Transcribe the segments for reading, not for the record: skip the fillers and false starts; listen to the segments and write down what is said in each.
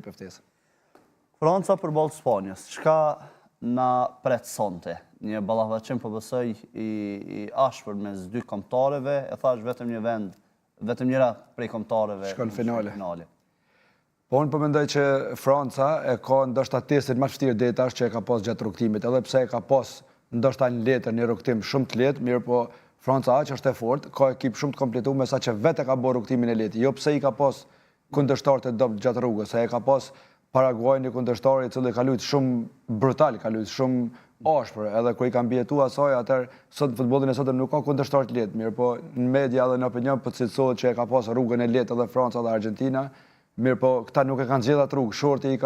Pëftesë. Franca për balë Spanjës, çka na pret sonte? Një ballafaqim po besoj i ashpër mes dy kombëtarëve, e thash vetëm një vend, vetëm njëra prej kombëtarëve shkon finale. Po unë po mendoj që Franca e ka ndoshta testin më të vështirë deri tash që e ka pas gjatë rrugtimit, edhe pse e ka pas ndoshta një letër, një rrugtim shumë të lehtë, mirë po Franca aq është e fortë, ka ekip shumë të kompletuar saqë vetë ka bërë rrugtimin e lehtë. Jo pse i ka pas kundërshtar të dobët gjatë rrugës, se e ka pas Paraguajin një kundërshtar i cili ka luajtur shumë brutal, ka luajtur shumë ashpër, edhe kur i ka mbijetuar asaj, atëherë sot futbollin e sotëm nuk ka kundërshtar të lehtë, mirë po në media dhe në opinion po cilësohet që e ka pas rrugën e lehtë edhe Franca dhe Argentina, mirë po këta nuk e kanë zgjedhur atë rrugë, shorti i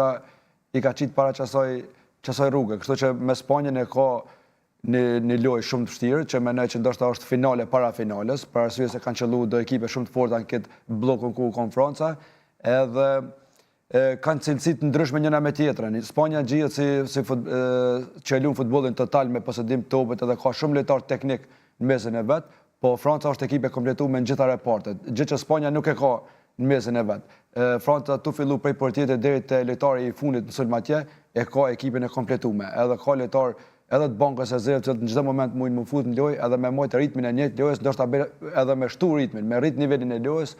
ka qit para çasoj rrugë, kështu që me Spanjën e ka një lojë shumë të vështirë, që mendoj që ndoshta është finale para finales, për arsye se kanë qelluar do ekipe shumë të forta në këtë bllokun ku ka Franca, edhe kanë cilësi të ndryshme njëna me tjetrën. Spanja gjihet si që luan futbollin total me posedim të topit edhe ka shumë lojtar teknik në mesin e vet, po Franca është ekip e kompletuar me gjitha repartet, gjë që Spanja nuk e ka në mesin e vet. Franca tu fillu prej portierit deri te lojtari i fundit në sulm atje, e ka ekipin e kompletuar, edhe ka lojtar edhe të bankës e zërë që në çdo moment mund të fut në lojë, edhe me mojt ritmin e njëjtë lojës, ndoshta edhe me shtu ritmin, me rrit nivelin e lojës,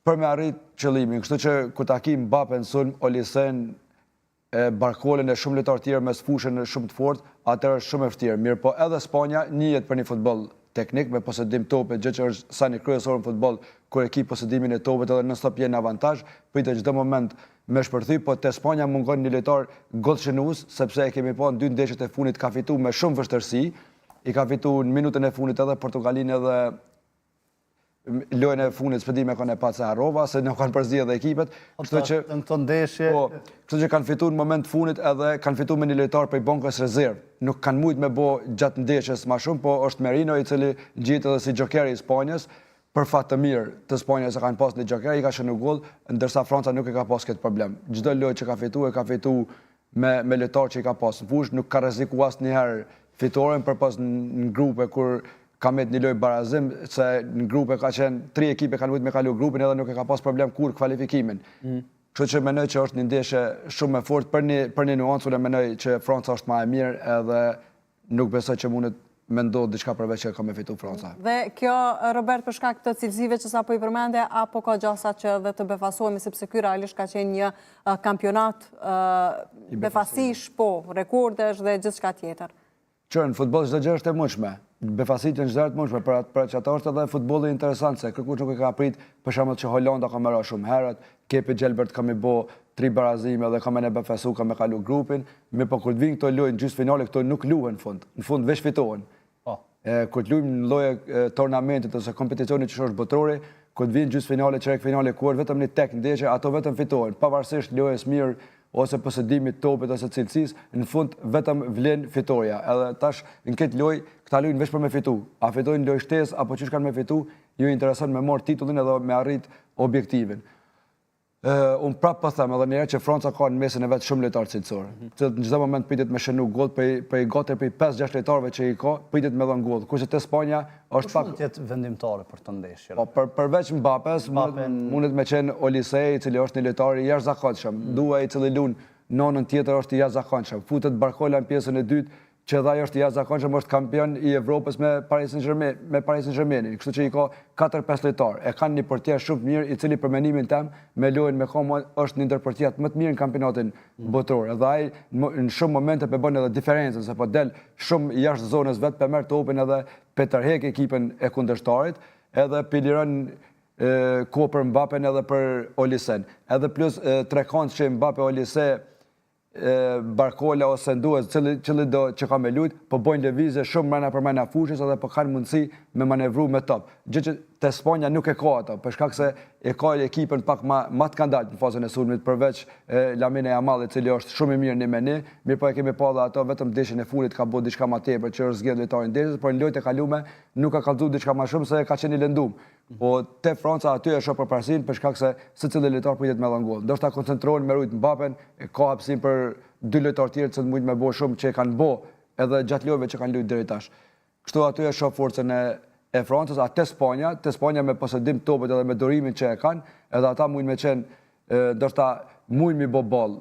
për me arrit qëllimin. Kështu që ku takim Mbappé në sulm, Olisen, Barkolën e shumë lojtar tjerë me fushën shumë të fortë, atëherë është shumë e vështirë. Mirë po edhe Spanja njihet për një futboll teknik me posedim topit, gjë që është sa një kryesor në futboll kur e ki posedimin e topit edhe non-stop jeni në avantazh, pritet çdo moment me shpërthy, po te Spanja mungon një lojtar gollshënues, sepse e kemi pa në 2 ndeshjet e fundit ka fituar me shumë vështirësi, i ka fituar në minutën e fundit edhe Portugalinë edhe lojën e fundit spedime kanë pas se harrova se nuk kanë përzgjedhur ekipet, kështu që në këtë ndeshje, kështu që kanë fituar në moment fundit edhe kanë fituar me një lojtar prej bankës rezervë. Nuk kanë mujt me bë gjatë ndeshjes më shumë, po është Merino i cili gjihet edhe si jokeri i Spanjës. Për fat të mirë të Spanjës e kanë pas një joker, i ka shënuar goll, ndërsa Franca nuk e ka pas këtë problem. Çdo lojë që ka fituar me lojtar që i ka pas në fushë, nuk ka rrezikuar asnjëherë fitoren përpas në grupe kur ka me një lojë barazim, se në grupe ka qenë 3 ekipe kanë mujt me kalu grupin edhe nuk e ka pas problem kur kvalifikimin. Kështu që mendoj që është një ndeshje shumë e fortë për një nuancë, unë mendoj që Franca është më e mirë edhe nuk besoj që mundet me ndodhë diçka përveç që ka me fitu Franca. Dhe kjo, Robert, për shkak të cilësive që sa po i përmende, apo ka gjasa që dhe të befasohemi, sepse ky realisht ka qenë një kampionat befasish, po, rekordesh dhe gjithçka tjetër. Që në futboll çdo gjë është e mundshme. Befasitjen çdo gjë të mundshme, për që ata është edhe futbolli interesant, se kërkush nuk e ka prit, për shembull që Holanda ka marrë shumë herët, Kepi Gjelbert ka më bë 3 barazime dhe ka më ne befasu ka më kalu grupin, me po kur vin këto lojë në gjysmëfinale këto nuk luhen në fund veç fitohen. Kur të luajmë në lojë turnamentit ose kompeticionit që është botrori, kur të vinë gjysmëfinale, çerkfinale, kur vetëm një tek ndeshje, ato vetëm fitohen, pavarësisht lojës mirë ose posedimit topit ose cilësisë, në fund vetëm vlen fitoria. Edhe tash në këtë lojë këta luajnë vetëm për me fitu. A fitojnë lojë shtesë apo çish kanë me fitu, ju intereson me marr titullin edhe me arrit objektivin. Unë prapë po them edhe një herë që Franca ka në mesin e vet shumë lojtar cilësor. Në çdo moment pritet me shënu goll për gati për 5-6 lojtarëve që i ka, pritet me dhënë goll. Kurse te Spanja është pak të jetë vendimtare për të ndeshje. Po përveç Mbappés, mundet me qenë Olise, i cili është një lojtar i jashtëzakonshëm. Dua i cili luan nonën tjetër është i jashtëzakonshëm. Futet Barcola në pjesën e dytë, që edhe ai është i jashtëzakonshëm, është kampion i Evropës me Paris Saint-Germain, kështu që i ka 4-5 lojtar. E kanë një portier shumë mirë, i cili për mendimin tim me lojën me Como është një ndër portierët më të mirë në kampionatin botror. Edhe ai në shumë momente pe bën edhe diferencën, se po del shumë jashtë zonës vet, pe merr topin edhe pe tërheq ekipën e kundërshtarit, edhe piliron kohë për Mbappén edhe për Olisen. Edhe plus trekant që Mbappé Olise Barcola ose Nduez, cili do që ka me lujt, po bojnë lëvizje shumë mrena fushës edhe po kanë mundësi me manevru me top. Gjë që te Spanja nuk e ka ato, për shkak se e ka ekipën pak më të skandalt në fazën e sulmit, përveç Lamine Yamal, i cili është shumë i mirë në meni, mirë po e kemi pa dhe ato vetëm ndeshjen e fundit ka bërë diçka më tepër që është zgjedhur lojtarin ndeshjes, por në lojët e kaluara nuk ka kallëzuar diçka më shumë se ka qenë i lëndum. Po te Franca aty e shoh përparësinë për shkak se secili lojtar pritet me dhënë goll. Ndoshta koncentrohen me rujt Mbappén, ka hapësinë për 2 lojtarë tjerë që mund me bëj shumë që e kanë bë edhe gjatë lojëve që kanë luajtur deri tash. Kështu aty e shoh forcën e Francës, te Spanja me posedim topit edhe me durimin që e kanë, edhe ata mund me qenë ndoshta mujnë mi bo ball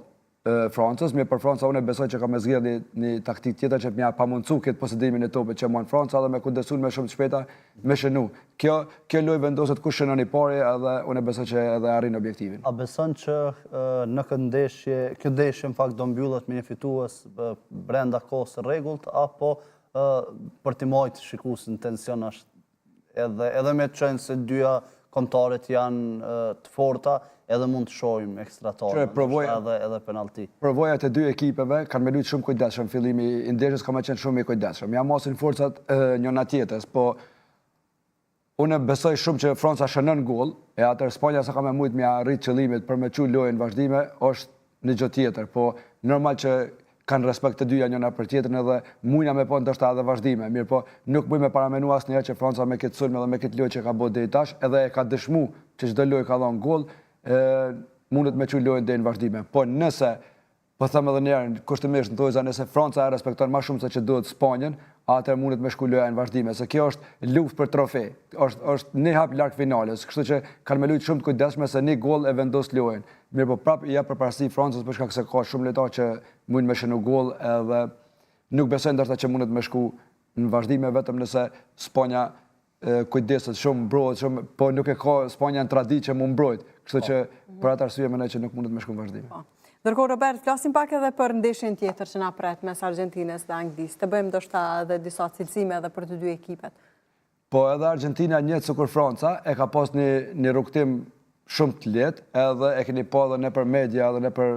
Francës, mirë për Franca unë besoj që ka me zgjedhë një taktik tjetër që mja pa mundcu këtë posedimin e topit që mojnë Franca dhe me kundesun me shumë të shpejta me shënu. Kjo lojë vendoset kush shënon i pari edhe unë besoj që edhe arrin objektivin. A beson që në këtë ndeshje në fakt do mbyllet me një fitues brenda kohës së rregullt apo për t'i majtë shikuesin tension është edhe me të qenë se dyja kombëtarët janë të forta, edhe mund të shohim ekstratorë, edhe penalti. Përvojat e dy ekipeve kanë me luajtur shumë kujdesshëm, fillimi i ndeshjes ka me qenë shumë i kujdesshëm. Ja mosin forcat njëna tjetrës, po unë besoj shumë që Franca shënon gol, e atër Spanja sa ka me mujt me arrit qëllimit për me çu lojën vazhdime, është një gjë tjetër, po normal që kanë respekt të dyja njëna për tjetrën edhe mujna me po ndoshta edhe vazhdime. Mirë po, nuk muj me paramenu asnjëherë që Franca me këtë sulm edhe me këtë lojë që ka bërë deri tash, edhe e ka dëshmu që çdo lojë ka dhënë gol, mundet me çu lojën deri në vazhdime. Po nëse, po them edhe një herë, kushtimisht në tojza, nëse Franca e respekton më shumë se që duhet Spanjën, atëherë mundet me shku loja në vazhdime, se kjo është luftë për trofe, është një hap larg finales, kështu që kanë me luajtur shumë të kujdesshme se një gol e vendos lojën. Mirë po prap ja përparësi Francës për shkak se ka shumë lojtarë që mundin me shënu gol edhe nuk besoj ndoshta që mundet me shku në vazhdime vetëm nëse Spanja kujdeset shumë, mbrohet shumë, po nuk e ka Spanja në traditë që mund mbrojt, kështu që për atë arsye mendoj që nuk mundet me shku në vazhdime. Ndërkohë, Robert, flasim pak edhe për ndeshjen tjetër që na pret mes Argentines dhe Anglisë. Të bëjmë ndoshta edhe disa cilësime edhe për të dy ekipet. Po edhe Argentina njëtë sikur Franca e ka pas një rrugtim shumë të lehtë, edhe e keni pa edhe nëpër media edhe nëpër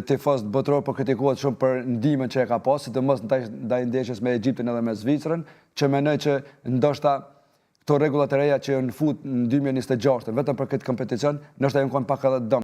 tifozët botëror po kritikohet shumë për ndihmën që e ka pas, sidomos ndaj ndeshjes me Egjiptin edhe me Zvicrën, që mendoj që ndoshta këto rregullat e reja që në fut në 2026, vetëm për këtë kompeticion, ndoshta janë pak edhe dëm.